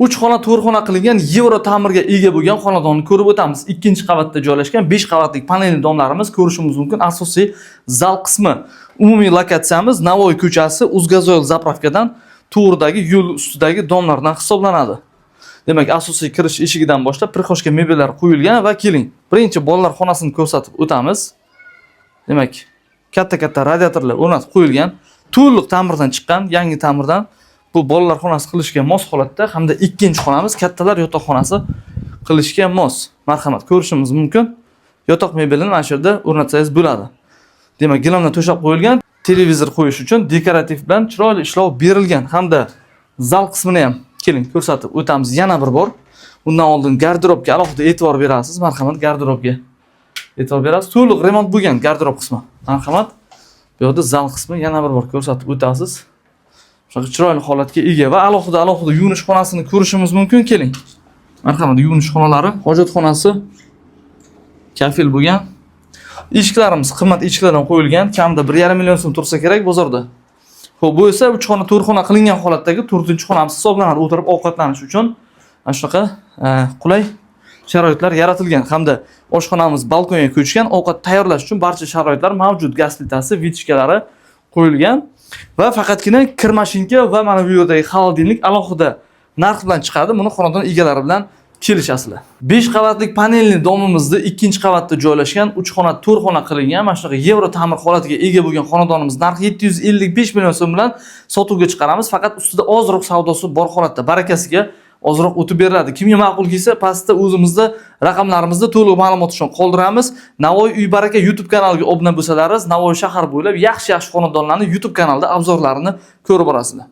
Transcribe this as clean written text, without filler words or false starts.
3 xona 4 xona qilingan yevro ta'mirga ega bo'lgan xonadonni ko'rib o'tamiz. Ikkinchi qavatda joylashgan 5 qavatli panelli domlarimiz ko'rishimiz mumkin. Asosiy zal qismi. Umumiy lokatsiyamiz Navoiy ko'chasi Uzgazoil zapravkadan to'g'ridagi yo'l ustidagi domlardan hisoblanadi. Demak, asosiy kirish eshigidan boshlab prixoshka mebellar qo'yilgan va keling, birinchi bolalar xonasini ko'rsatib o'tamiz. Demak, katta radiatorlar o'rnatib qo'yilgan, to'liq ta'mirdan chiqqan, yangi ta'mirdan bu bolalar xonasi qilishga mos holatda hamda ikkinchi xonamiz kattalar yotoqxonasi qilishga mos. Marhamat, ko'rishimiz mumkin. Yotoq mebelini mana shu yerda o'rnatsangiz bo'ladi. Demak, gilamlar to'shab qo'yilgan, televizor qo'yish uchun dekorativ bilan chiroyli ishlov berilgan hamda zal qismini ham keling ko'rsatib o'tamiz yana bir bor. Undan oldin garderobga alohida e'tibor berasiz. Marhamat, garderobga e'tibor berasiz. To'liq remont bo'lgan garderob qismi. Marhamat. Bu yerda zal qismi yana bir bor ko'rsatib o'tasiz. Shunga chiroyli holatga ega va alohida yuvinish xonasini ko'rishimiz mumkin. Keling. Marhamat, yuvinish xonalari, hojatxonasi kafil bo'lgan. Eshiklarimiz qimmat eshiklardan qo'yilgan, kamida 1,5 million so'm tursa kerak bozorda. Xo'p, bu esa 3 xona 4 xona qilingan holatdagi 4-xonamiz hisoblanadi. O'tirib ovqatlanish uchun mana shunaqa qulay sharoitlar yaratilgan hamda oshxonamiz balkonga ko'chgan, ovqat tayyorlash uchun barcha sharoitlar mavjud. Gaz plitasi, vichkalari qo'yilgan va faqatgina kir mashinka va mana bu yerdagi xolodilnik alohida narx bilan chiqadi. Buni xonadon egalari bilan kelishasizlar. 5 qavatlik panelli domimizda ikkinchi qavatda joylashgan 3 xona 4 xona qilingan mana shunaqa yevro ta'mir holatiga ega bo'lgan xonadonimiz narxi 755 million so'm bilan sotuvga chiqaramiz. Faqat ustida ozroq savdosi bor holatda, barakasiga ozroq o'tib beriladi. Kimga ma'qul kelsa, pastda o'zimizda raqamlarimizda to'liq ma'lumot uchun qoldiramiz. Navoiy uy baraka YouTube kanaliga obuna bo'lsalaringiz, Navoiy shahar bo'ylab yaxshi xonadonlarni YouTube kanalida obzorlarini ko'rib borasizlar.